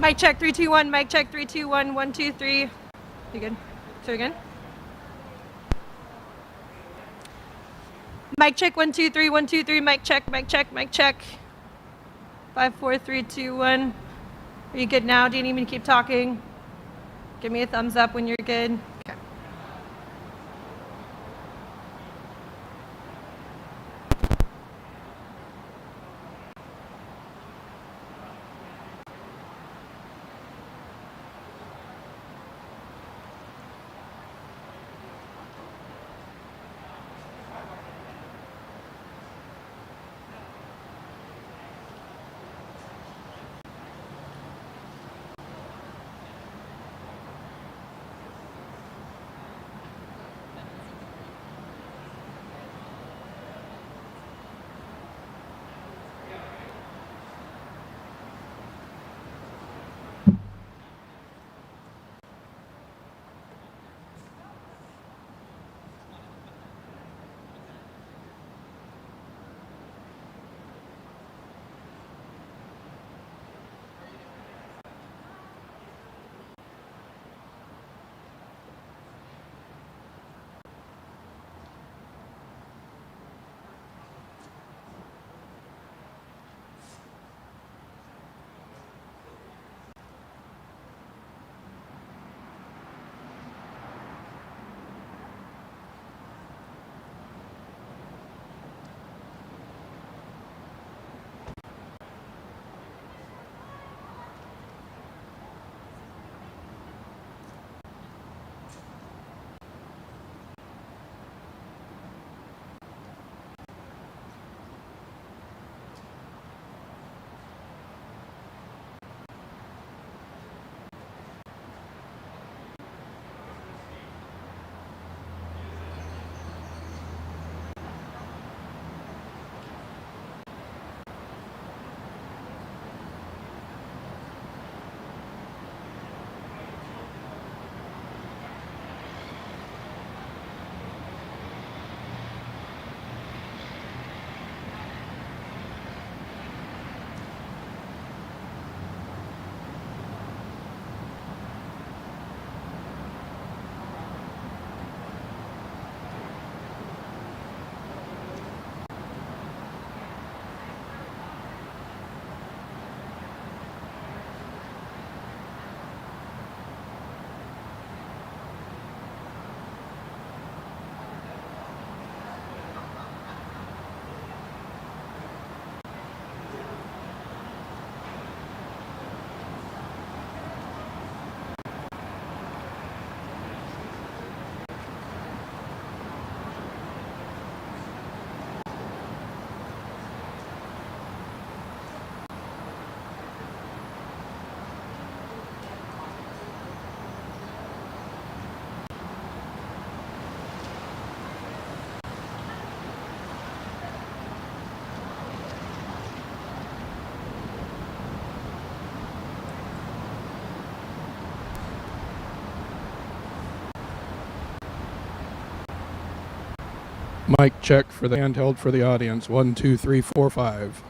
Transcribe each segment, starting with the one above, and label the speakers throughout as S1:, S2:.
S1: Mic check 3 2 1. Mic check 3 2 1 1 2 3. You good? So again. Mic check 1 2 3 1 2 3. Mic check. Mic check. Mic check. 5 4 3 2 1. Are you good now? Do you need me to keep talking? Give me a thumbs up when you're good. Okay.
S2: Mic check for the handheld for the audience. 1 2 3 4 5.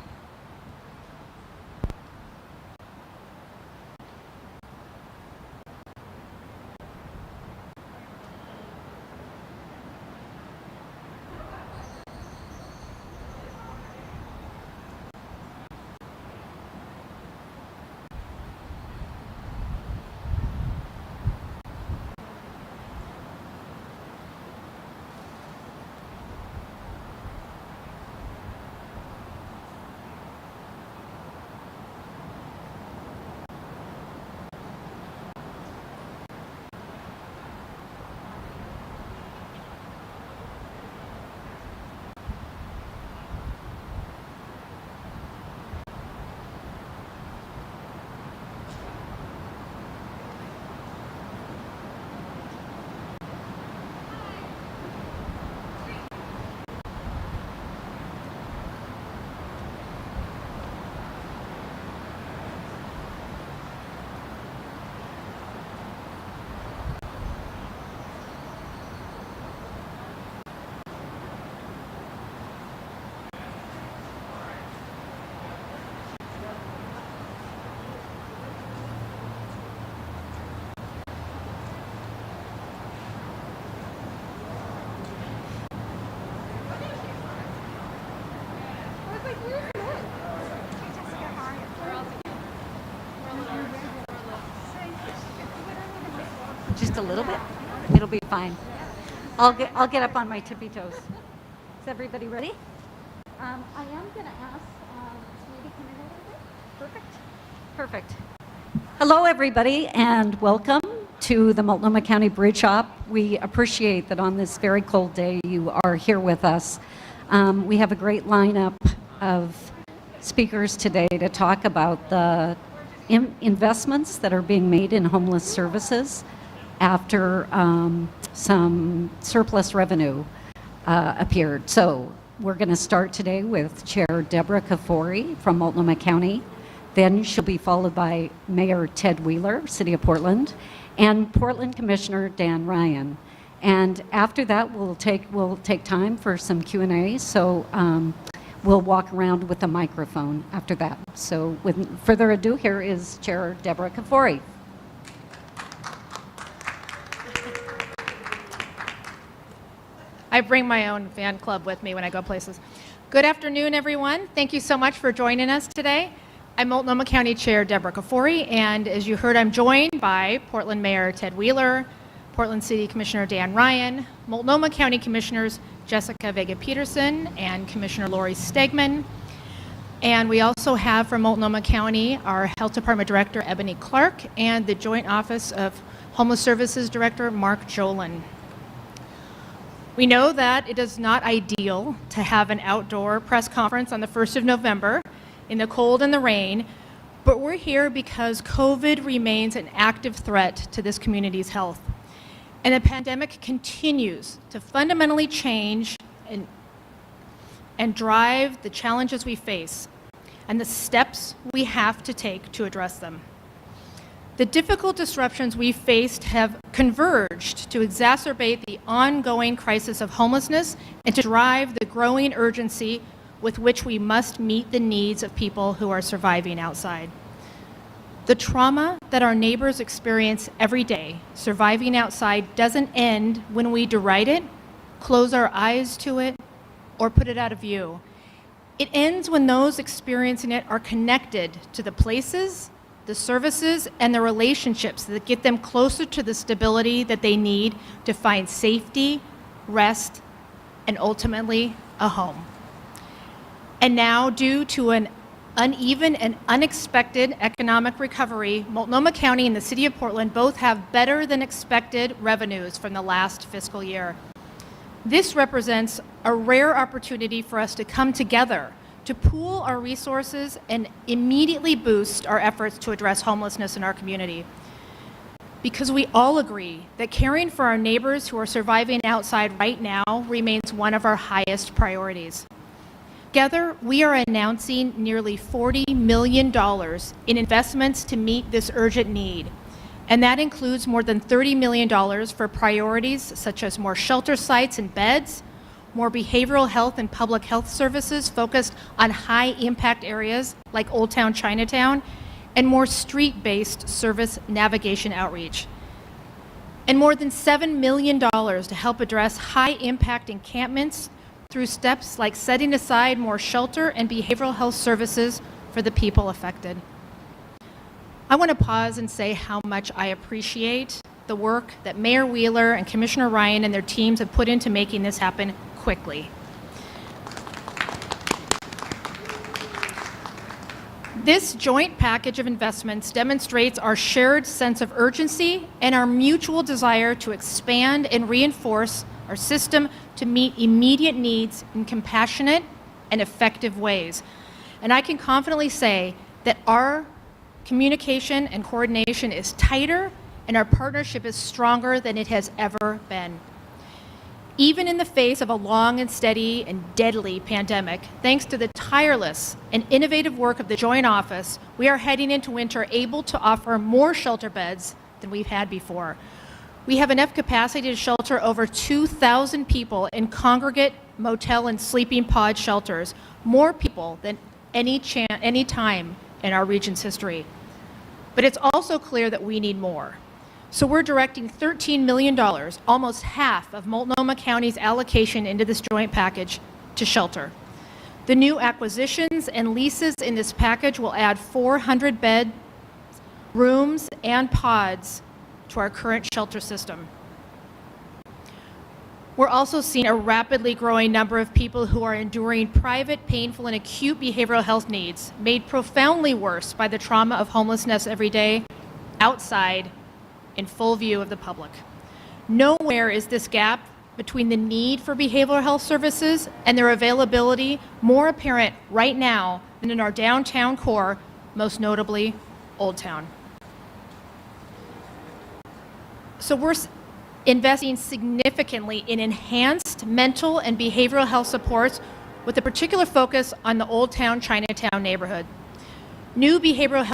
S3: Just a little bit? It'll be fine. I'll get up on my tippy toes. Is everybody ready? I am going to ask Sweetie, come in a little bit. Perfect. Hello, everybody, and welcome to the Multnomah County Bridge Shop. We appreciate that on this very cold day you are here with us. We have a great lineup of speakers today to talk about the investments that are being made in homeless services after some surplus revenue appeared. So we're going to start today with Chair Deborah Kafori from Multnomah County. Then she'll be followed by Mayor Ted Wheeler, City of Portland, and Portland Commissioner Dan Ryan. And after that, we'll take time for some Q&A. So we'll walk around with a microphone after that. So with further ado, here is Chair Deborah Kafori.
S4: I bring my own fan club with me when I go places. Good afternoon, everyone. Thank you so much for joining us today. I'm Multnomah County Chair Deborah Kafori, and as you heard, I'm joined by Portland Mayor Ted Wheeler, Portland City Commissioner Dan Ryan, Multnomah County Commissioners Jessica Vega-Peterson and Commissioner Lori Stegman. And we also have from Multnomah County our Health Department Director Ebony Clark and the Joint Office of Homeless Services Director Mark Jolin. We know that it is not ideal to have an outdoor press conference on the 1st of November in the cold and the rain, but we're here because COVID remains an active threat to this community's health. And the pandemic continues to fundamentally change and drive the challenges we face and the steps we have to take to address them. The difficult disruptions we faced have converged to exacerbate the ongoing crisis of homelessness and to drive the growing urgency with which we must meet the needs of people who are surviving outside. The trauma that our neighbors experience every day, surviving outside, doesn't end when we deride it, close our eyes to it, or put it out of view. It ends when those experiencing it are connected to the places, the services, and the relationships that get them closer to the stability that they need to find safety, rest, and ultimately a home. And now, due to an uneven and unexpected economic recovery, Multnomah County and the City of Portland both have better than expected revenues from the last fiscal year. This represents a rare opportunity for us to come together to pool our resources and immediately boost our efforts to address homelessness in our community. Because we all agree that caring for our neighbors who are surviving outside right now remains one of our highest priorities. Together, we are announcing nearly $40 million in investments to meet this urgent need. And that includes more than $30 million for priorities such as more shelter sites and beds, more behavioral health and public health services focused on high-impact areas like Old Town Chinatown, and more street-based service navigation outreach. And more than $7 million to help address high-impact encampments through steps like setting aside more shelter and behavioral health services for the people affected. I want to pause and say how much I appreciate the work that Mayor Wheeler and Commissioner Ryan and their teams have put into making this happen quickly. This joint package of investments demonstrates our shared sense of urgency and our mutual desire to expand and reinforce our system to meet immediate needs in compassionate and effective ways. And I can confidently say that our communication and coordination is tighter and our partnership is stronger than it has ever been. Even in the face of a long and steady and deadly pandemic, thanks to the tireless and innovative work of the Joint Office, we are heading into winter able to offer more shelter beds than we've had before. We have enough capacity to shelter over 2,000 people in congregate, motel, and sleeping pod shelters, more people than any time in our region's history. But it's also clear that we need more. So we're directing $13 million, almost half of Multnomah County's allocation into this joint package, to shelter. The new acquisitions and leases in this package will add 400 bed rooms and pods to our current shelter system. We're also seeing a rapidly growing number of people who are enduring private, painful, and acute behavioral health needs, made profoundly worse by the trauma of homelessness every day, outside, in full view of the public. Nowhere is this gap between the need for behavioral health services and their availability more apparent right now than in our downtown core, most notably Old Town. So we're investing significantly in enhanced mental and behavioral health supports with a particular focus on the Old Town Chinatown neighborhood. New behavioral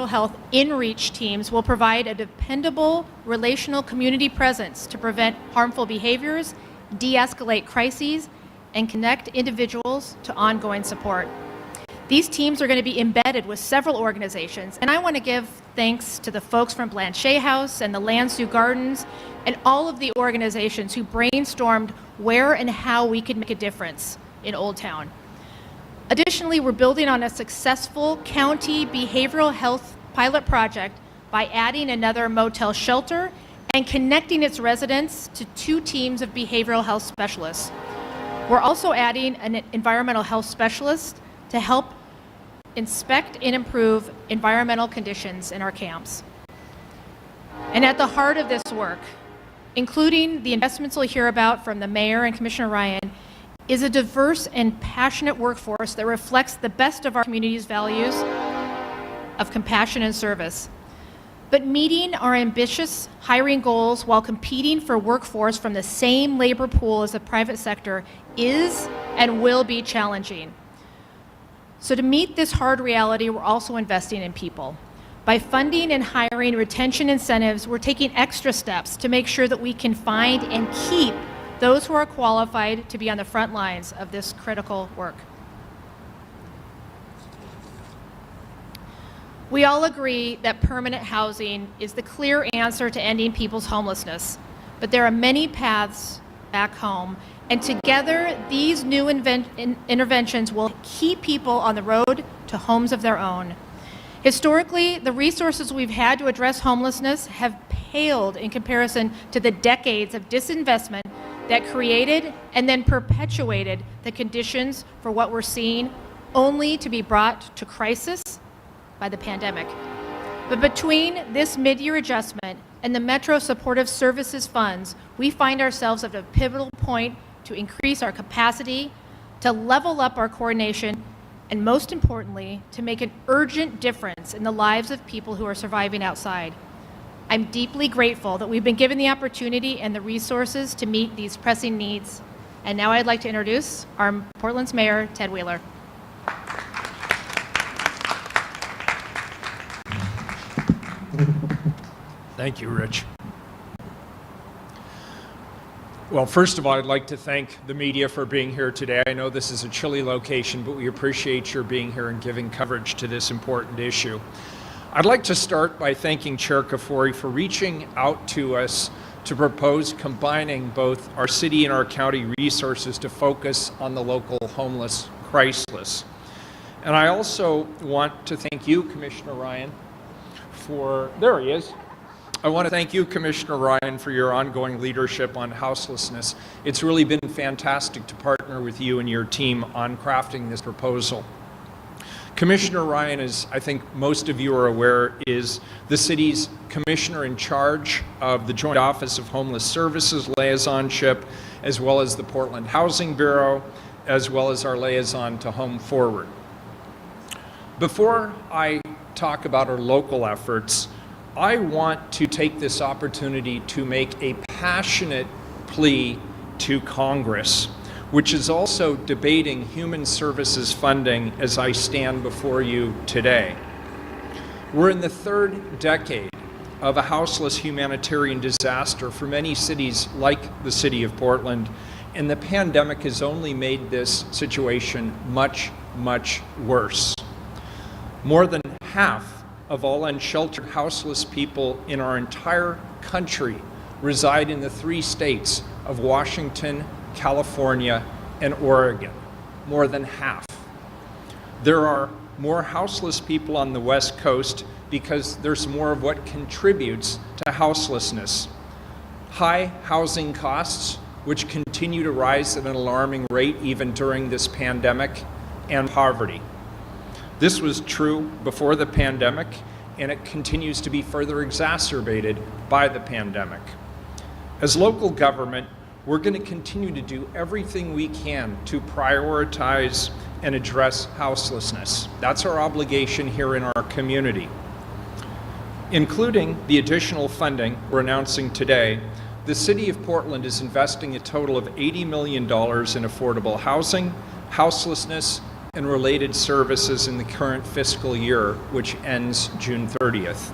S4: health in-reach teams will provide a dependable relational community presence to prevent harmful behaviors, de-escalate crises, and connect individuals to ongoing support. These teams are going to be embedded with several organizations, and I want to give thanks to the folks from Blanchet House and the Lansu Gardens and all of the organizations who brainstormed where and how we could make a difference in Old Town. Additionally, we're building on a successful county behavioral health pilot project by adding another motel shelter and connecting its residents to 2 teams of behavioral health specialists. We're also adding an environmental health specialist to help inspect and improve environmental conditions in our camps. And at the heart of this work, including the investments we'll hear about from the Mayor and Commissioner Ryan, is a diverse and passionate workforce that reflects the best of our community's values of compassion and service. But meeting our ambitious hiring goals while competing for workforce from the same labor pool as the private sector is and will be challenging. So to meet this hard reality, we're also investing in people. By funding and hiring retention incentives, we're taking extra steps to make sure that we can find and keep those who are qualified to be on the front lines of this critical work. We all agree that permanent housing is the clear answer to ending people's homelessness, but there are many paths back home, and together these new interventions will keep people on the road to homes of their own. Historically, the resources we've had to address homelessness have paled in comparison to the decades of disinvestment that created and then perpetuated the conditions for what we're seeing, only to be brought to crisis by the pandemic. But between this mid-year adjustment and the Metro Supportive Services funds, we find ourselves at a pivotal point to increase our capacity, to level up our coordination, and most importantly, to make an urgent difference in the lives of people who are surviving outside. I'm deeply grateful that we've been given the opportunity and the resources to meet these pressing needs. And now I'd like to introduce our Portland's Mayor, Ted Wheeler.
S5: Thank you, Rich. Well, first of all, I'd like to thank the media for being here today. I know this is a chilly location, but we appreciate your being here and giving coverage to this important issue. I'd like to start by thanking Chair Kafoury for reaching out to us to propose combining both our city and our county resources to focus on the local homeless crisis. And I also want to thank you, Commissioner Ryan, there he is. I want to thank you, Commissioner Ryan, for your ongoing leadership on houselessness. It's really been fantastic to partner with you and your team on crafting this proposal. Commissioner Ryan, as I think most of you are aware, is the city's commissioner in charge of the Joint Office of Homeless Services liaisonship, as well as the Portland Housing Bureau, as well as our liaison to Home Forward. Before I talk about our local efforts, I want to take this opportunity to make a passionate plea to Congress, which is also debating human services funding as I stand before you today. We're in the 3rd decade of a houseless humanitarian disaster for many cities like the city of Portland, and the pandemic has only made this situation much, much worse. More than half of all unsheltered houseless people in our entire country reside in the 3 states of Washington, California, and Oregon. More than half. There are more houseless people on the West Coast because there's more of what contributes to houselessness. High housing costs, which continue to rise at an alarming rate even during this pandemic, and poverty. This was true before the pandemic, and it continues to be further exacerbated by the pandemic. As local government, we're going to continue to do everything we can to prioritize and address houselessness. That's our obligation here in our community. Including the additional funding we're announcing today, the City of Portland is investing a total of $80 million in affordable housing, houselessness, and related services in the current fiscal year, which ends June 30th.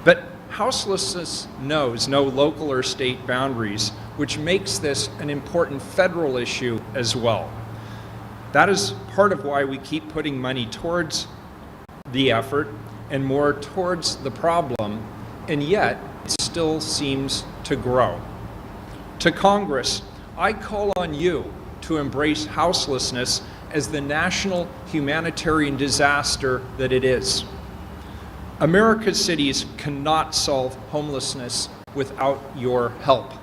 S5: But houselessness knows no local or state boundaries, which makes this an important federal issue as well. That is part of why we keep putting money towards the effort and more towards the problem, and yet it still seems to grow. To Congress, I call on you to embrace houselessness as the national humanitarian disaster that it is. America's cities cannot solve homelessness without your help.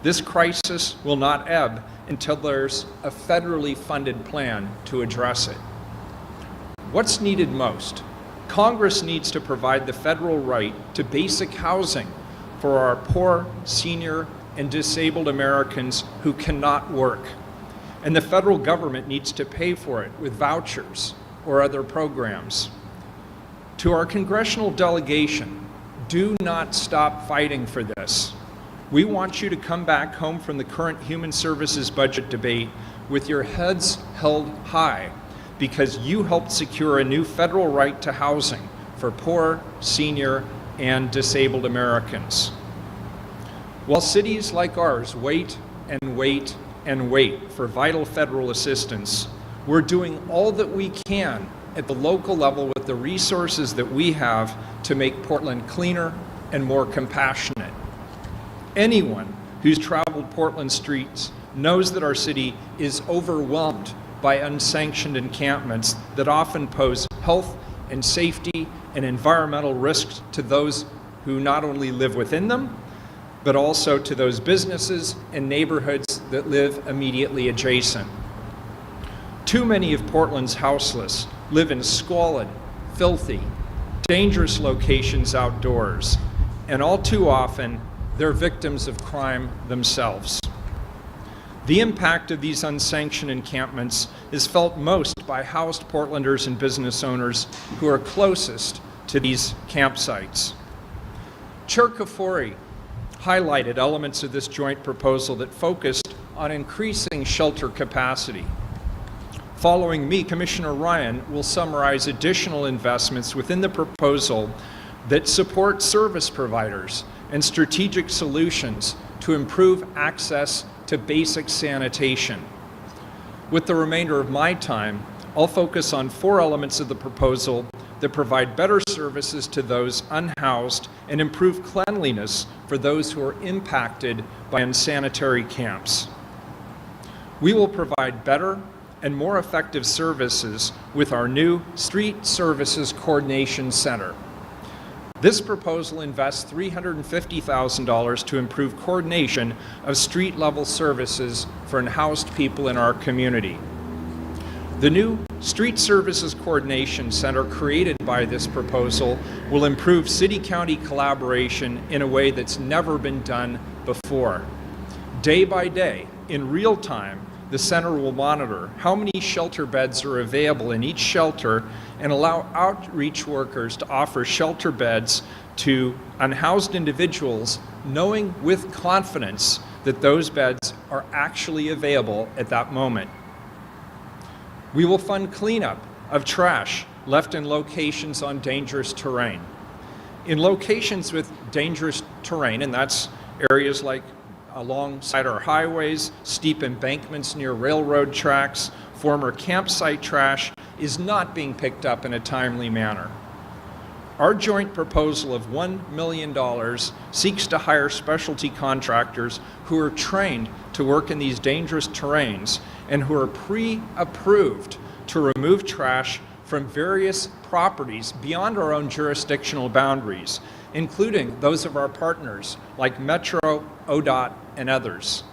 S5: This crisis will not ebb until there's a federally funded plan to address it. What's needed most? Congress needs to provide the federal right to basic housing for our poor, senior, and disabled Americans who cannot work. And the federal government needs to pay for it with vouchers or other programs. To our congressional delegation, do not stop fighting for this. We want you to come back home from the current Human Services budget debate with your heads held high, because you helped secure a new federal right to housing for poor, senior, and disabled Americans. While cities like ours wait and wait and wait for vital federal assistance, we're doing all that we can at the local level with the resources that we have to make Portland cleaner and more compassionate. Anyone who's traveled Portland streets knows that our city is overwhelmed by unsanctioned encampments that often pose health and safety and environmental risks to those who not only live within them, but also to those businesses and neighborhoods that live immediately adjacent. Too many of Portland's houseless live in squalid, filthy, dangerous locations outdoors, and all too often, they're victims of crime themselves. The impact of these unsanctioned encampments is felt most by housed Portlanders and business owners who are closest to these campsites. Chair Kafori highlighted elements of this joint proposal that focused on increasing shelter capacity. Following me, Commissioner Ryan will summarize additional investments within the proposal that support service providers and strategic solutions to improve access to basic sanitation. With the remainder of my time, I'll focus on 4 elements of the proposal that provide better services to those unhoused and improve cleanliness for those who are impacted by unsanitary camps. We will provide better and more effective services with our new Street Services Coordination Center. This proposal invests $350,000 to improve coordination of street-level services for unhoused people in our community. The new Street Services Coordination Center created by this proposal will improve city-county collaboration in a way that's never been done before. Day by day, in real time, the center will monitor how many shelter beds are available in each shelter and allow outreach workers to offer shelter beds to unhoused individuals, knowing with confidence that those beds are actually available at that moment. We will fund cleanup of trash left in locations on dangerous terrain. In locations with dangerous terrain, and that's areas like alongside our highways, steep embankments near railroad tracks, former campsite trash is not being picked up in a timely manner. Our joint proposal of $1 million seeks to hire specialty contractors who are trained to work in these dangerous terrains and who are pre-approved to remove trash from various properties beyond our own jurisdictional boundaries, including those of our partners like Metro, ODOT, and others.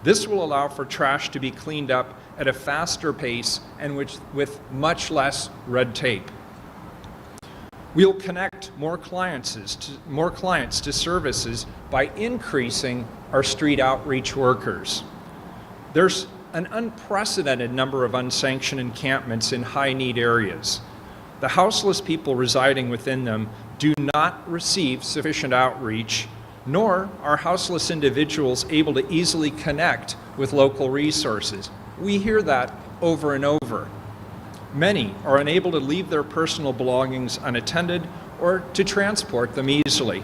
S5: This will allow for trash to be cleaned up at a faster pace and with much less red tape. We'll connect more clients to services by increasing our street outreach workers. There's an unprecedented number of unsanctioned encampments in high-need areas. The houseless people residing within them do not receive sufficient outreach, nor are houseless individuals able to easily connect with local resources. We hear that over and over. Many are unable to leave their personal belongings unattended or to transport them easily.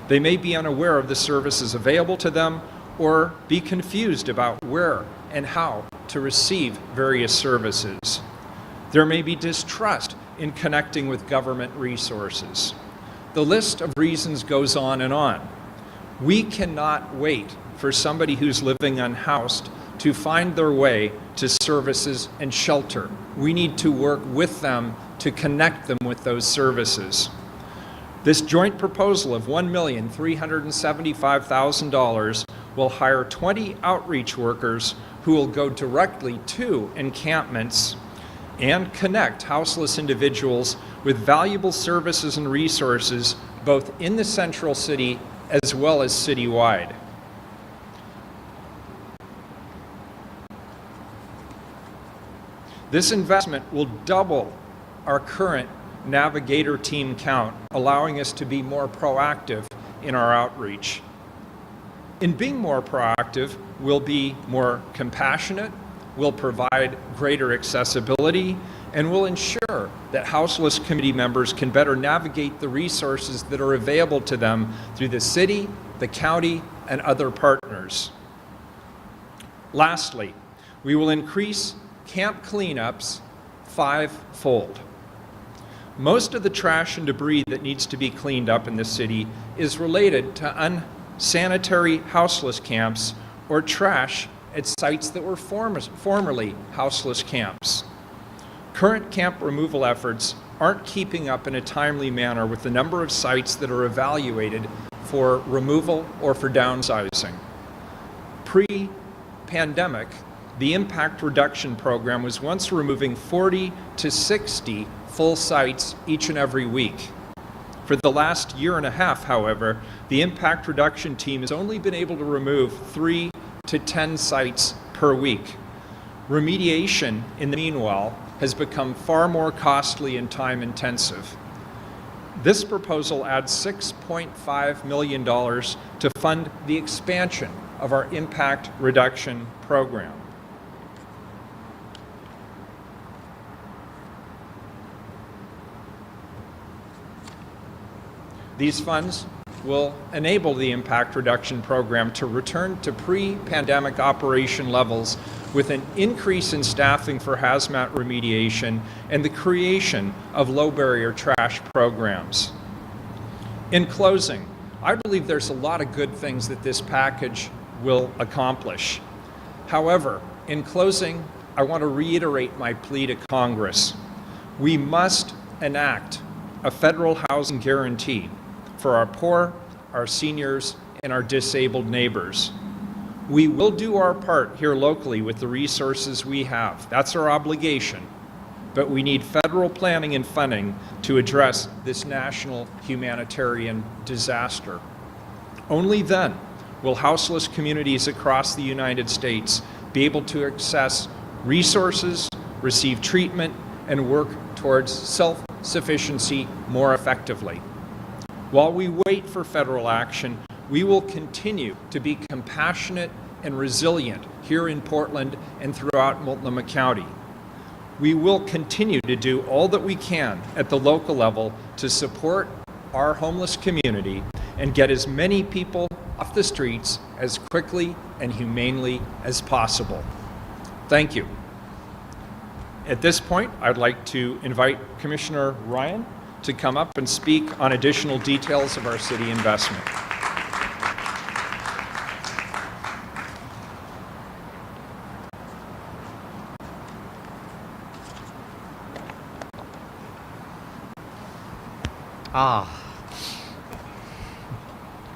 S5: They may be unaware of the services available to them or be confused about where and how to receive various services. There may be distrust in connecting with government resources. The list of reasons goes on and on. We cannot wait for somebody who's living unhoused to find their way to services and shelter. We need to work with them to connect them with those services. This joint proposal of $1,375,000 will hire 20 outreach workers who will go directly to encampments and connect houseless individuals with valuable services and resources both in the central city as well as citywide. This investment will double our current Navigator team count, allowing us to be more proactive in our outreach. In being more proactive, we'll be more compassionate, we'll provide greater accessibility, and we'll ensure that houseless committee members can better navigate the resources that are available to them through the city, the county, and other partners. Lastly, we will increase camp cleanups 5-fold. Most of the trash and debris that needs to be cleaned up in the city is related to unsanitary houseless camps or trash at sites that were formerly houseless camps. Current camp removal efforts aren't keeping up in a timely manner with the number of sites that are evaluated for removal or for downsizing. Pre-pandemic, the impact reduction program was once removing 40 to 60 full sites each and every week. For the last year and a half, however, the impact reduction team has only been able to remove 3 to 10 sites per week. Remediation, in the meanwhile, has become far more costly and time intensive. This proposal adds $6.5 million to fund the expansion of our impact reduction program. These funds will enable the impact reduction program to return to pre-pandemic operation levels with an increase in staffing for hazmat remediation and the creation of low-barrier trash programs. In closing, I believe there's a lot of good things that this package will accomplish. However, in closing, I want to reiterate my plea to Congress. We must enact a federal housing guarantee for our poor, our seniors, and our disabled neighbors. We will do our part here locally with the resources we have. That's our obligation. But we need federal planning and funding to address this national humanitarian disaster. Only then will houseless communities across the United States be able to access resources, receive treatment, and work towards self-sufficiency more effectively. While we wait for federal action, we will continue to be compassionate and resilient here in Portland and throughout Multnomah County. We will continue to do all that we can at the local level to support our homeless community and get as many people off the streets as quickly and humanely as possible. Thank you. At this point, I'd like to invite Commissioner Ryan to come up and speak on additional details of our city investment.
S6: Good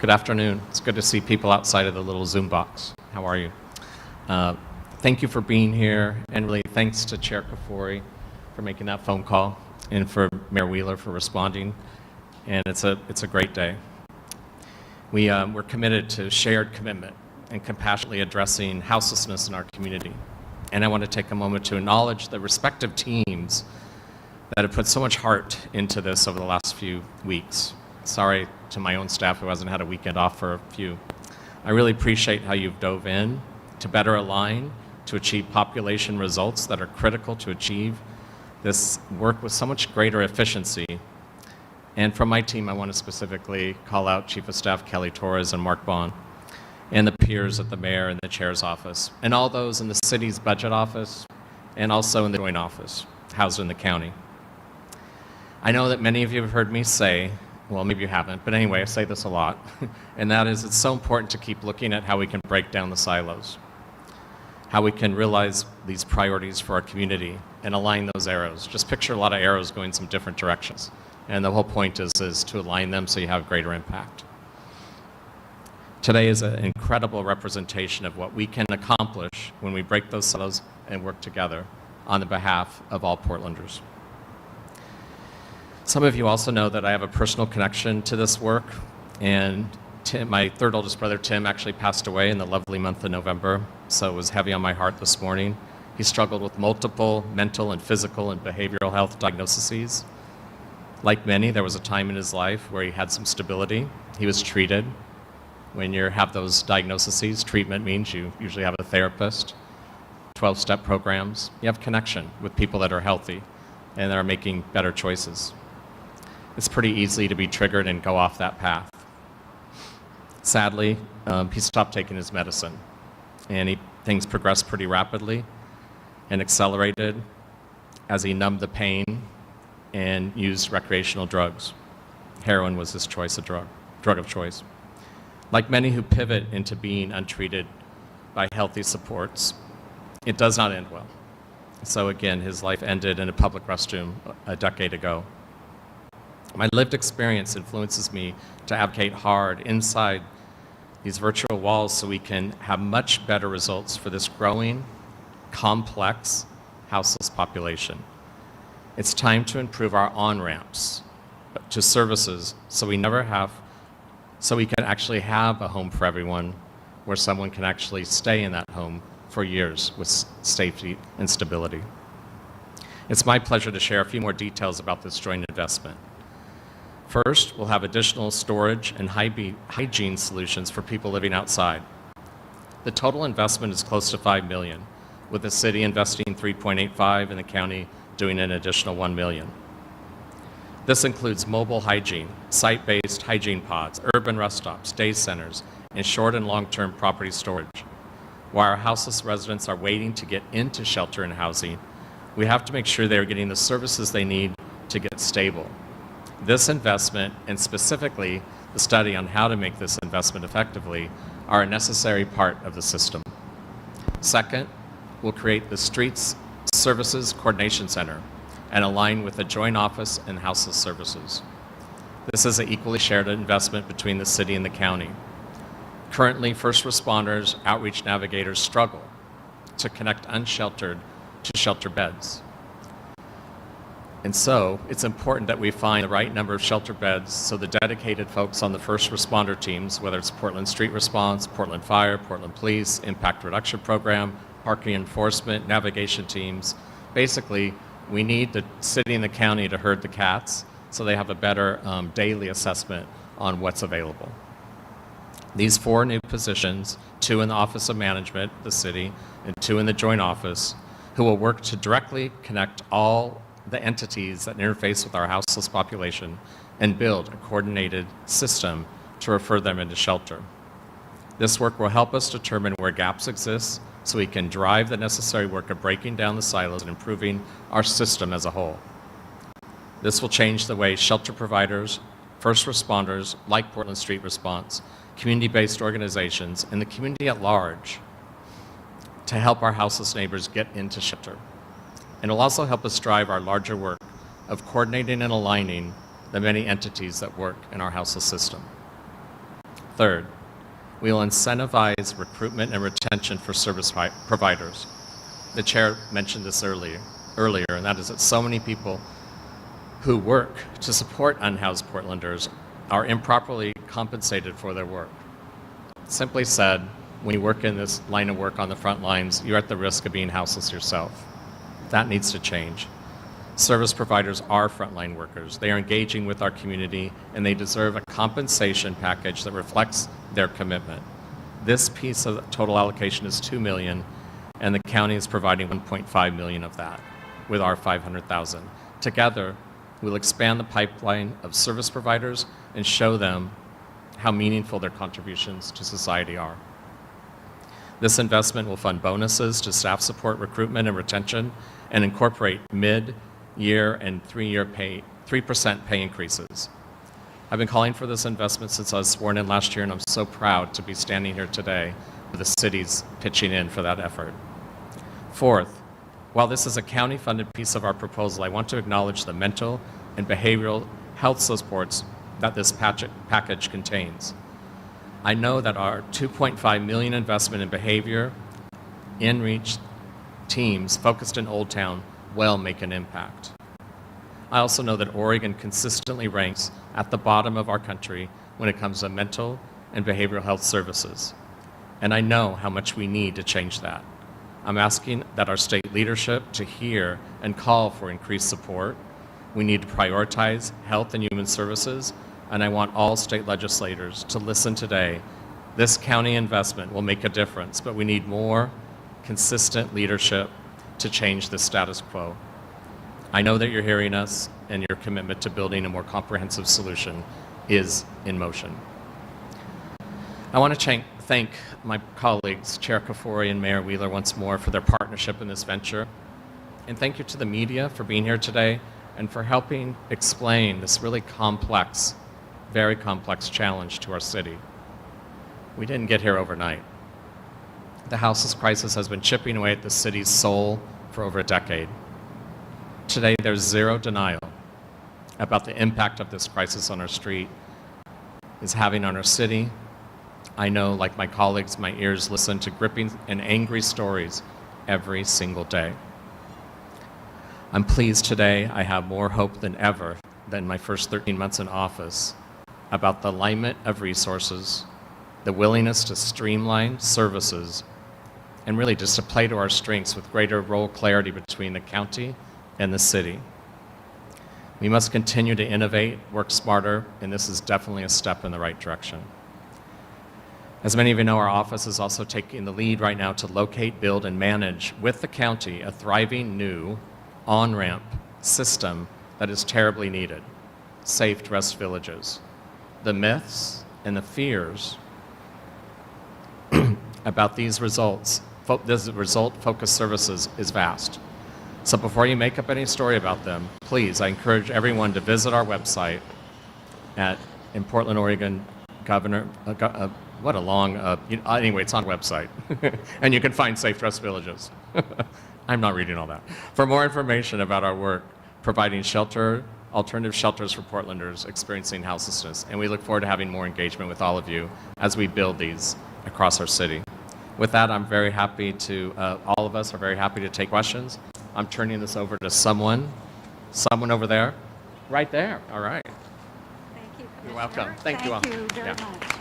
S6: afternoon. It's good to see people outside of the little Zoom box. How are you? Thank you for being here, and really thanks to Chair Kafori for making that phone call, and for Mayor Wheeler for responding. And it's a great day. We're committed to shared commitment and compassionately addressing houselessness in our community. And I want to take a moment to acknowledge the respective teams that have put so much heart into this over the last few weeks. Sorry to my own staff who hasn't had a weekend off for a few. I really appreciate how you've dove in to better align to achieve population results that are critical to achieve this work with so much greater efficiency. And from my team, I want to specifically call out Chief of Staff Kelly Torres and Mark Bond, and the peers at the mayor and the chair's office, and all those in the city's budget office, and also in the joint office, housed in the county. I know that many of you have heard me say, well, maybe you haven't, but anyway, I say this a lot, and that is it's so important to keep looking at how we can break down the silos, how we can realize these priorities for our community and align those arrows. Just picture a lot of arrows going some different directions, and the whole point is to align them so you have greater impact. Today is an incredible representation of what we can accomplish when we break those silos and work together on the behalf of all Portlanders. Some of you also know that I have a personal connection to this work, and Tim, my third oldest brother, Tim, actually passed away in the lovely month of November, so it was heavy on my heart this morning. He struggled with multiple mental and physical and behavioral health diagnoses. Like many, there was a time in his life where he had some stability. He was treated. When you have those diagnoses, treatment means you usually have a therapist, 12-step programs. You have connection with people that are healthy and that are making better choices. It's pretty easy to be triggered and go off that path. Sadly, he stopped taking his medicine, and things progressed pretty rapidly and accelerated as he numbed the pain and used recreational drugs. Heroin was his choice of drug of choice. Like many who pivot into being untreated by healthy supports, it does not end well. So again, his life ended in a public restroom a decade ago. My lived experience influences me to advocate hard inside these virtual walls so we can have much better results for this growing, complex, houseless population. It's time to improve our on-ramps to services so we can actually have a home for everyone where someone can actually stay in that home for years with safety and stability. It's my pleasure to share a few more details about this joint investment. First, we'll have additional storage and hygiene solutions for people living outside. The total investment is close to $5 million, with the city investing $3.85 and the county doing an additional $1 million. This includes mobile hygiene, site-based hygiene pods, urban rest stops, day centers, and short and long-term property storage. While our houseless residents are waiting to get into shelter and housing, we have to make sure they're getting the services they need to get stable. This investment, and specifically the study on how to make this investment effectively, are a necessary part of the system. Second, we'll create the Streets Services Coordination Center and align with the joint office and houseless services. This is an equally shared investment between the city and the county. Currently, first responders, outreach navigators struggle to connect unsheltered to shelter beds. And so it's important that we find the right number of shelter beds so the dedicated folks on the first responder teams, whether it's Portland Street Response, Portland Fire, Portland Police, Impact Reduction Program, parking enforcement, navigation teams, basically we need the city and the county to herd the cats so they have a better daily assessment on what's available. These 4 new positions, 2 in the Office of Management, the city, and 2 in the joint office, who will work to directly connect all the entities that interface with our houseless population and build a coordinated system to refer them into shelter. This work will help us determine where gaps exist so we can drive the necessary work of breaking down the silos and improving our system as a whole. This will change the way shelter providers, first responders like Portland Street Response, community-based organizations, and the community at large to help our houseless neighbors get into shelter. And it'll also help us drive our larger work of coordinating and aligning the many entities that work in our houseless system. Third, we will incentivize recruitment and retention for service providers. The chair mentioned this earlier, and that is that so many people who work to support unhoused Portlanders are improperly compensated for their work. Simply said, when you work in this line of work on the front lines, you're at the risk of being houseless yourself. That needs to change. Service providers are frontline workers. They are engaging with our community, and they deserve a compensation package that reflects their commitment. This piece of the total allocation is $2 million, and the county is providing $1.5 million of that with our $500,000. Together, we'll expand the pipeline of service providers and show them how meaningful their contributions to society are. This investment will fund bonuses to staff support recruitment and retention and incorporate mid-year and 3% pay increases. I've been calling for this investment since I was sworn in last year, and I'm so proud to be standing here today with the cities pitching in for that effort. Fourth, while this is a county-funded piece of our proposal, I want to acknowledge the mental and behavioral health supports that this package contains. I know that our $2.5 million investment in behavior in-reach teams focused in Old Town will make an impact. I also know that Oregon consistently ranks at the bottom of our country when it comes to mental and behavioral health services. And I know how much we need to change that. I'm asking that our state leadership to hear and call for increased support. We need to prioritize health and human services, and I want all state legislators to listen today. This county investment will make a difference, but we need more consistent leadership to change the status quo. I know that you're hearing us, and your commitment to building a more comprehensive solution is in motion. I want to thank my colleagues, Chair Kafori and Mayor Wheeler, once more for their partnership in this venture. And thank you to the media for being here today and for helping explain this really complex, very complex challenge to our city. We didn't get here overnight. The houseless crisis has been chipping away at the city's soul for over a decade. Today, there's zero denial about the impact of this crisis on our street is having on our city. I know, like my colleagues, my ears listen to gripping and angry stories every single day. I'm pleased today I have more hope than ever than my first 13 months in office about the alignment of resources, the willingness to streamline services, and really just to play to our strengths with greater role clarity between the county and the city. We must continue to innovate, work smarter, and this is definitely a step in the right direction. As many of you know, our office is also taking the lead right now to locate, build, and manage with the county a thriving new on-ramp system that is terribly needed, safe to rest villages. The myths and the fears about these results, this result-focused services is vast. So before you make up any story about them, please, I encourage everyone to visit our website in Portland, Oregon, what a long, anyway, it's on our website. And you can find safe rest villages. I'm not reading all that. For more information about our work, providing alternative shelters for Portlanders experiencing houselessness. And we look forward to having more engagement with all of you as we build these across our city. With that, I'm very happy to, all of us are very happy to take questions. I'm turning this over to someone over there, right there, all right.
S3: Thank you, Commissioner.
S6: You're welcome. Thank you all.
S3: Thank you very
S6: Yeah.
S3: much.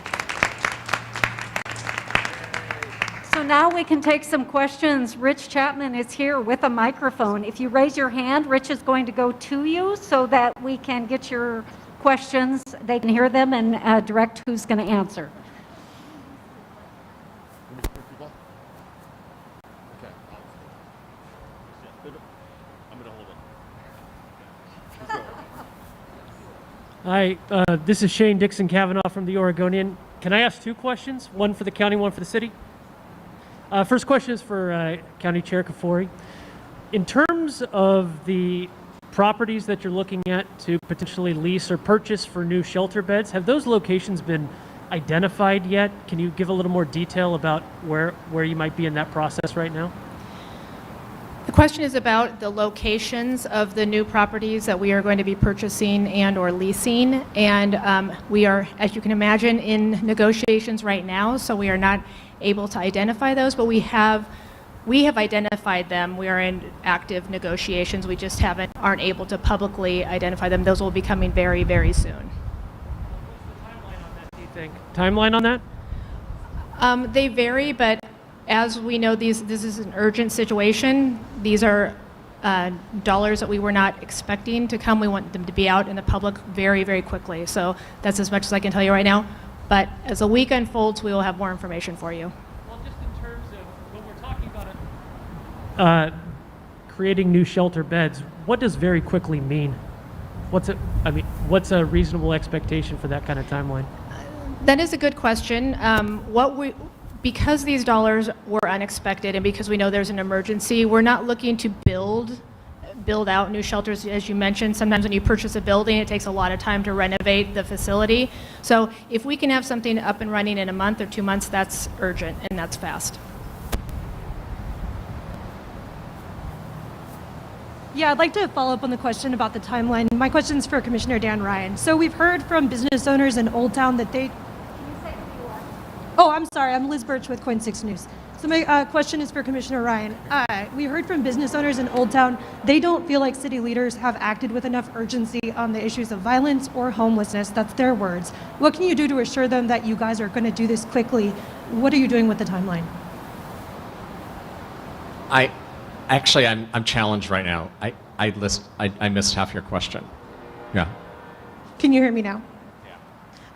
S3: So now we can take some questions. Rich Chapman is here with a microphone. If you raise your hand, Rich is going to go to you so that we can get your questions. They can hear them and direct who's going to answer.
S7: Hi, this is Shane Dixon Kavanaugh from the Oregonian. Can I ask two questions? One for the county, one for the city? First question is for County Chair Kafori. In terms of the properties that you're looking at to potentially lease or purchase for new shelter beds, have those locations been identified yet? Can you give a little more detail about where you might be in that process right now?
S1: The
S4: question is about the locations of the new properties that we are going to be purchasing and or leasing. And we are, as you can imagine, in negotiations right now, so we are not able to identify those, but we have identified them. We are in active negotiations. We just aren't able to publicly identify them. Those will be coming very, very soon.
S7: Do you think? Timeline on that?
S4: They vary, but as we know, this is an urgent situation. These are dollars that we were not expecting to come. We want them to be out in the public very, very quickly. So that's as much as I can tell you right now. But as the week unfolds, we will have more information for you.
S7: Well, just in terms of when we're talking about creating new shelter beds, what does very quickly mean? What's a reasonable expectation for that kind of timeline?
S4: That is a good question. Because these dollars were unexpected and because we know there's an emergency, we're not looking to build out new shelters. As you mentioned, sometimes when you purchase a building, it takes a lot of time to renovate the facility. So if we can have something up and running in a month or 2 months, that's urgent and that's fast.
S1: Yeah, I'd like to follow up on the question about the timeline. My question's for Commissioner Dan Ryan. So we've heard from business owners in Old Town that they... Oh, I'm sorry. I'm Liz Birch with Coin 6 News. So my question is for Commissioner Ryan. We heard from business owners in Old Town. They don't feel like city leaders have acted with enough urgency on the issues of violence or homelessness. That's their words. What can you do to assure them that you guys are going to do this quickly? What are you doing with the timeline?
S6: I'm challenged right now. I missed half your question. Yeah.
S1: Can you hear me now?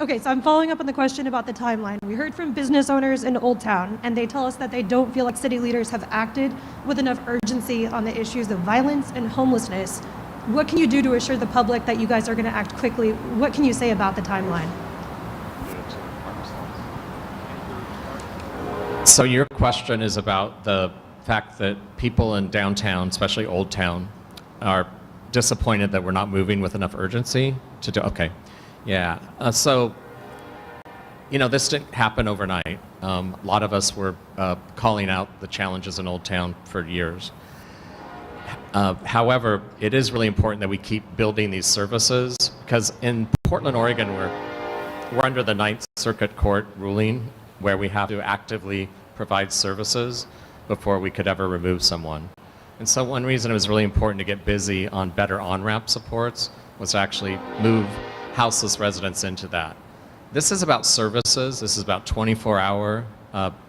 S1: Okay, so I'm following up on the question about the timeline. We heard from business owners in Old Town, and they tell us that they don't feel like city leaders have acted with enough urgency on the issues of violence and homelessness. What can you do to assure the public that you guys are going to act quickly? What can you say about the timeline?
S6: So your question is about the fact that people in downtown, especially Old Town, are disappointed that we're not moving with enough urgency to do. Okay. Yeah, so, this didn't happen overnight. A lot of us were calling out the challenges in Old Town for years. However, it is really important that we keep building these services because in Portland, Oregon, we're under the Ninth Circuit Court ruling where we have to actively provide services before we could ever remove someone. And so one reason it was really important to get busy on better on-ramp supports was to actually move houseless residents into that. This is about services. This is about 24-hour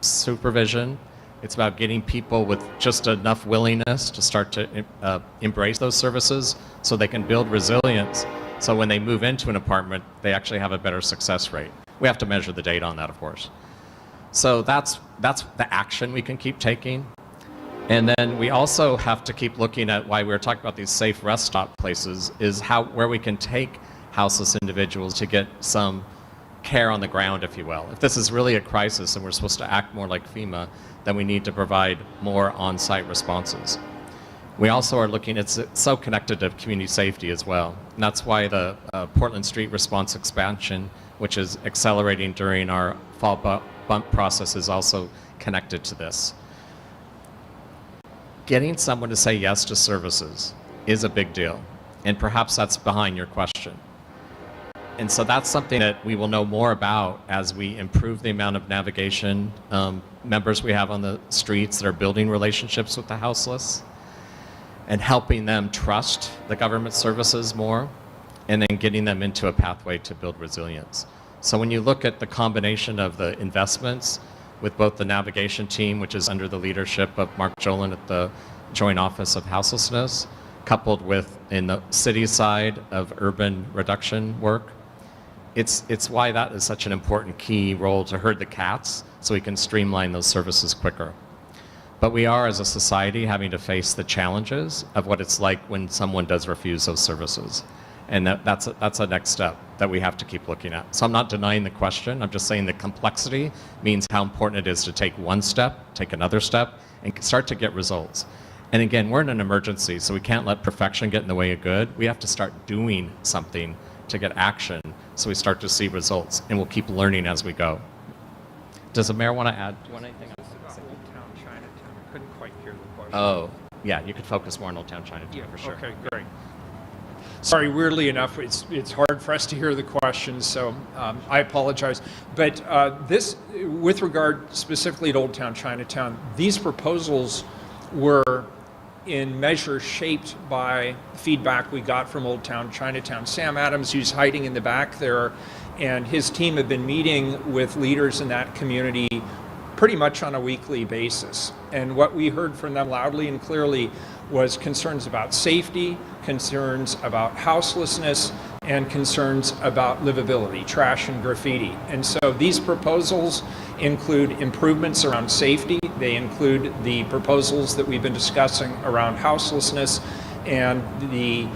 S6: supervision. It's about getting people with just enough willingness to start to embrace those services so they can build resilience. So when they move into an apartment, they actually have a better success rate. We have to measure the data on that, of course. So that's the action we can keep taking. And then we also have to keep looking at why we were talking about these safe rest stop places is where we can take houseless individuals to get some care on the ground, if you will. If this is really a crisis and we're supposed to act more like FEMA, then we need to provide more on-site responses. We also are looking, it's so connected to community safety as well. And that's why the Portland Street Response Expansion, which is accelerating during our fall bump process, is also connected to this. Getting someone to say yes to services is a big deal. And perhaps that's behind your question. And so that's something that we will know more about as we improve the amount of navigation members we have on the streets that are building relationships with the houseless and helping them trust the government services more and then getting them into a pathway to build resilience. So when you look at the combination of the investments with both the navigation team, which is under the leadership of Mark Jolin at the Joint Office of Houselessness, coupled with in the city side of urban reduction work, it's why that is such an important key role to herd the cats so we can streamline those services quicker. But we are, as a society, having to face the challenges of what it's like when someone does refuse those services. And that's a next step that we have to keep looking at. So I'm not denying the question. I'm just saying the complexity means how important it is to take one step, take another step, and start to get results. And again, we're in an emergency, so we can't let perfection get in the way of good. We have to start doing something to get action so we start to see results, and we'll keep learning as we go. Does the mayor want to add? Do you want anything else?
S5: Old Town, Chinatown. I couldn't quite hear the question.
S6: Oh, yeah, you could focus more on Old Town Chinatown for sure.
S5: Okay, great. Sorry, weirdly enough, it's hard for us to hear the questions, so I apologize. But this, with regard specifically to Old Town Chinatown, these proposals were in measure shaped by feedback we got from Old Town Chinatown. Sam Adams, who's hiding in the back there, and his team have been meeting with leaders in that community pretty much on a weekly basis. And what we heard from them loudly and clearly was concerns about safety, concerns about houselessness, and concerns about livability, trash and graffiti. And so these proposals include improvements around safety. They include the proposals that we've been discussing around houselessness and the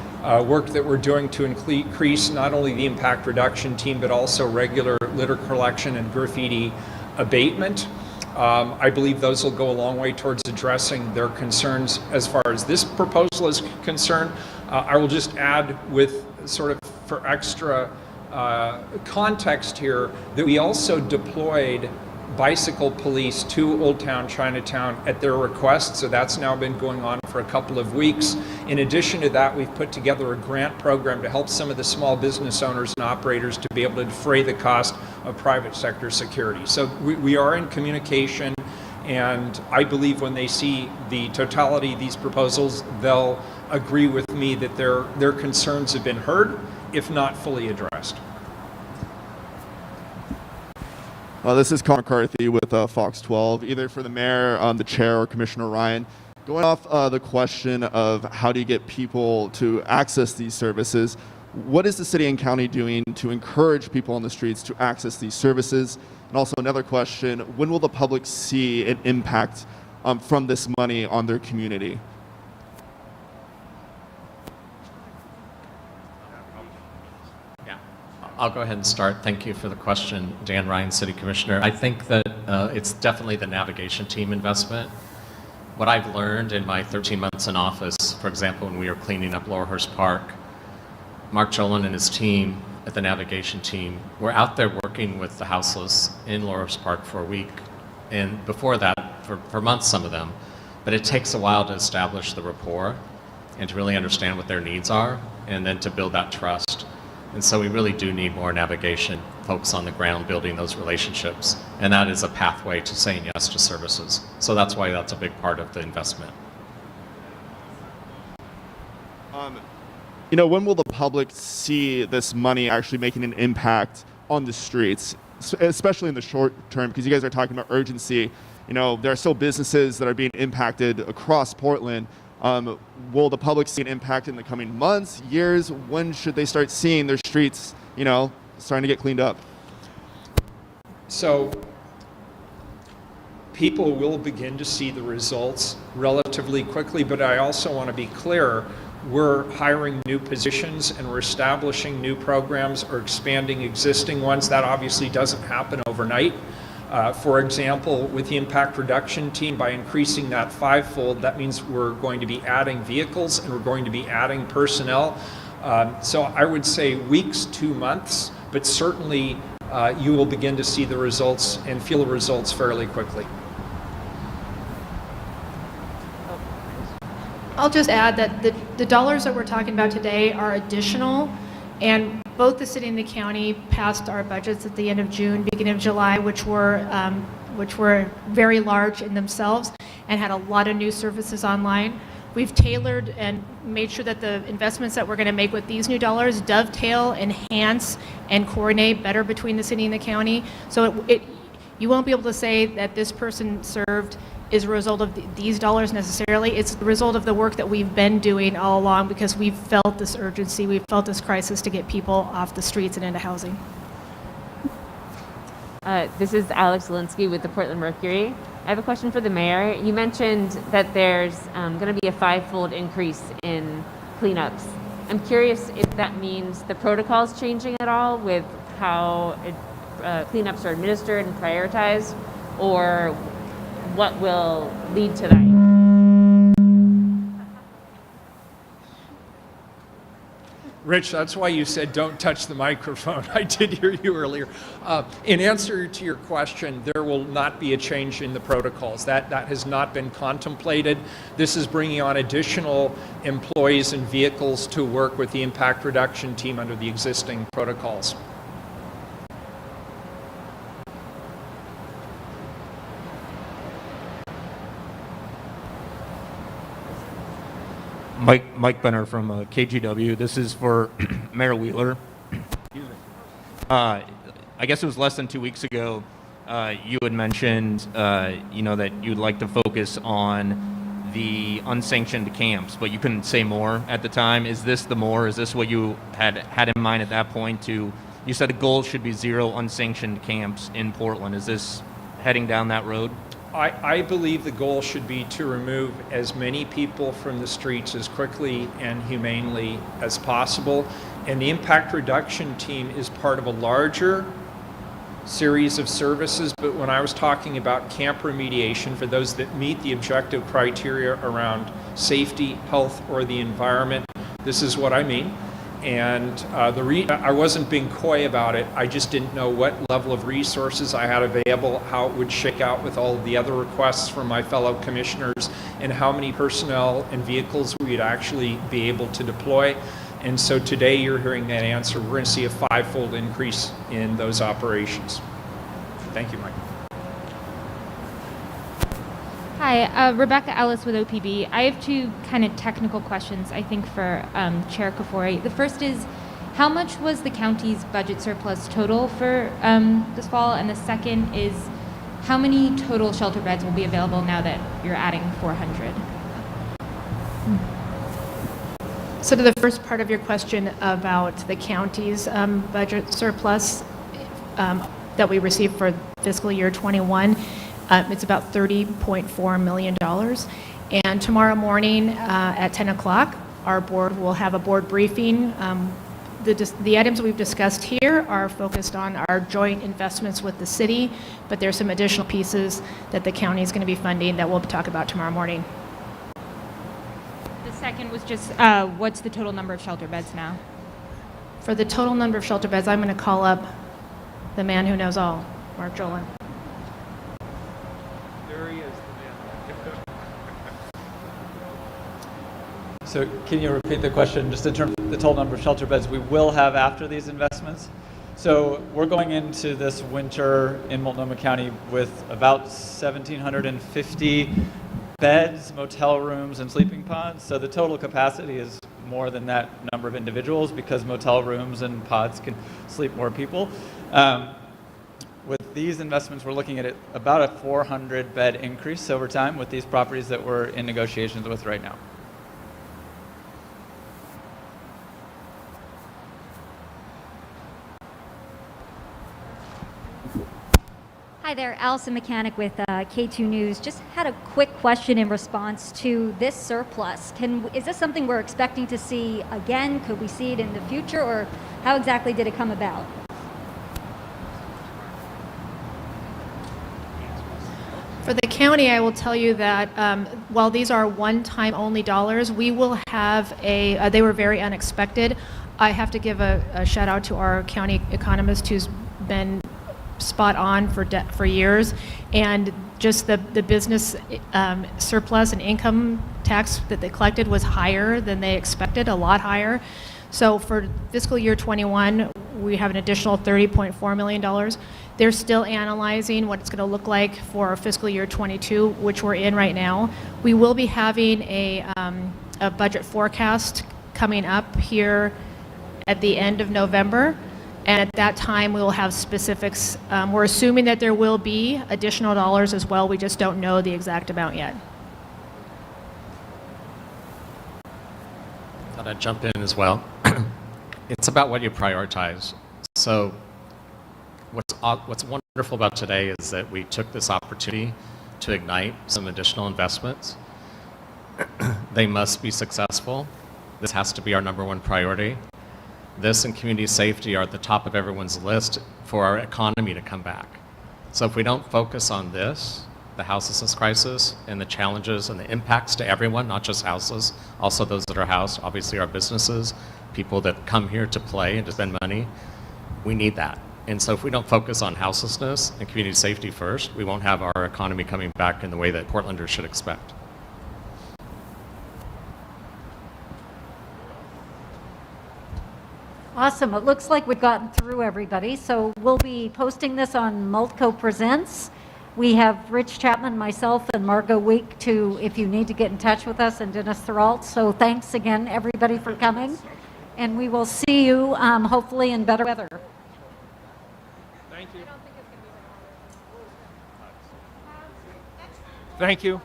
S5: work that we're doing to increase not only the impact reduction team, but also regular litter collection and graffiti abatement. I believe those will go a long way towards addressing their concerns as far as this proposal is concerned. I will just add, with sort of for extra context here, that we also deployed bicycle police to Old Town Chinatown at their request, so that's now been going on for a couple of weeks. In addition to that, we've put together a grant program to help some of the small business owners and operators to be able to defray the cost of private sector security. So we are in communication, and I believe when they see the totality of these proposals, they'll agree with me that their concerns have been heard, if not fully addressed.
S8: This is Connor McCarthy with Fox 12, either for the mayor, the chair, or Commissioner Ryan. Going off the question of how do you get people to access these services, what is the city and county doing to encourage people on the streets to access these services? And also another question, when will the public see an impact from this money on their community?
S6: I'll go ahead and start. Thank you for the question, Dan Ryan, City Commissioner. I think that it's definitely the navigation team investment. What I've learned in my 13 months in office, for example, when we were cleaning up Laurelhurst Park, Mark Jolin and his team at the navigation team were out there working with the houseless in Laurelhurst Park for a week, and before that, for months, some of them. But it takes a while to establish the rapport and to really understand what their needs are, and then to build that trust. And so we really do need more navigation folks on the ground building those relationships. And that is a pathway to saying yes to services. So that's why that's a big part of the investment.
S8: When will the public see this money actually making an impact on the streets, especially in the short term? Because you guys are talking about urgency. There are still businesses that are being impacted across Portland. Will the public see an impact in the coming months, years? When should they start seeing their streets, starting to get cleaned up?
S5: So people will begin to see the results relatively quickly, but I also want to be clear, we're hiring new positions and we're establishing new programs or expanding existing ones. That obviously doesn't happen overnight. For example, with the impact reduction team, by increasing that fivefold, that means we're going to be adding vehicles and we're going to be adding personnel. So I would say weeks to months, but certainly you will begin to see the results and feel the results fairly quickly.
S4: I'll just add that the dollars that we're talking about today are additional, and both the city and the county passed our budgets at the end of June, beginning of July, which were very large in themselves and had a lot of new services online. We've tailored and made sure that the investments that we're going to make with these new dollars dovetail, enhance, and coordinate better between the city and the county. So you won't be able to say that this person served is a result of these dollars necessarily. It's the result of the work that we've been doing all along, because we've felt this urgency, we've felt this crisis to get people off the streets and into housing.
S9: This is Alex Zielinski with the Portland Mercury. I have a question for the mayor. You mentioned that there's going to be a fivefold increase in cleanups. I'm curious if that means the protocol's changing at all with how cleanups are administered and prioritized, or what will lead to that?
S5: Rich, that's why you said don't touch the microphone. I did hear you earlier. In answer to your question, there will not be a change in the protocols. That has not been contemplated. This is bringing on additional employees and vehicles to work with the impact reduction team under the existing protocols.
S10: Mike Benner from KGW. This is for Mayor Wheeler. I guess it was less than 2 weeks ago, you had mentioned, that you'd like to focus on the unsanctioned camps, but you couldn't say more at the time. Is this the more? Is this what you had in mind at that point? You said the goal should be 0 unsanctioned camps in Portland. Is this heading down that road?
S5: I believe the goal should be to remove as many people from the streets as quickly and humanely as possible. And the impact reduction team is part of a larger series of services. But when I was talking about camp remediation, for those that meet the objective criteria around safety, health, or the environment, this is what I mean. And I wasn't being coy about it. I just didn't know what level of resources I had available, how it would shake out with all of the other requests from my fellow commissioners, and how many personnel and vehicles we'd actually be able to deploy. And so today you're hearing that answer. We're going to see a 5-fold increase in those operations. Thank you, Mike.
S11: Hi, Rebecca Ellis with OPB. I have 2 kind of technical questions, I think, for Chair Kafoury. The first is, how much was the county's budget surplus total for this fall? And the second is, how many total shelter beds will be available now that you're adding 400?
S4: So to the first part of your question about the county's budget surplus that we received for fiscal year 21, it's about $30.4 million. And tomorrow morning at 10 o'clock, our board will have a board briefing. The items we've discussed here are focused on our joint investments with the city, but there's some additional pieces that the county is going to be funding that we'll talk about tomorrow morning.
S11: The second was just, what's the total number of shelter beds now?
S4: For the total number of shelter beds, I'm going to call up the man who knows all, Mark Jolin.
S12: So can you repeat the question just in terms of the total number of shelter beds we will have after these investments? So we're going into this winter in Multnomah County with about 1,750 beds, motel rooms, and sleeping pods. So the total capacity is more than that number of individuals because motel rooms and pods can sleep more people. With these investments, we're looking at about a 400 bed increase over time with these properties that we're in negotiations with right now.
S3: Hi there, Allison Mechanic with K2 News. Just had a quick question in response to this surplus. Is this something we're expecting to see again? Could we see it in the future, or how exactly did it come about?
S4: For the county, I will tell you that while these are one-time only dollars, we will have they were very unexpected. I have to give a shout out to our county economist who's been spot on for years, and just the business surplus and income tax that they collected was higher than they expected, a lot higher. So for fiscal year 21, we have an additional $30.4 million. They're still analyzing what it's going to look like for fiscal year 22, which we're in right now. We will be having a budget forecast coming up here at the end of November. And at that time, we will have specifics. We're assuming that there will be additional dollars as well. We just don't know the exact amount yet.
S6: Thought I'd jump in as well. It's about what you prioritize. So what's wonderful about today is that we took this opportunity to ignite some additional investments. They must be successful. This has to be our number one priority. This and community safety are at the top of everyone's list for our economy to come back. So if we don't focus on this, the houselessness crisis and the challenges and the impacts to everyone, not just houseless, also those that are housed, obviously our businesses, people that come here to play and to spend money, we need that. And so if we don't focus on houselessness and community safety first, we won't have our economy coming back in the way that Portlanders should expect.
S3: Awesome. It looks like we've gotten through everybody. So we'll be posting this on Multco Presents. We have Rich Chapman, myself, and Margot Week if you need to get in touch with us, and Dennis Thuralt. So thanks again, everybody, for coming. And we will see you hopefully in better weather.
S5: Thank you. Thank you.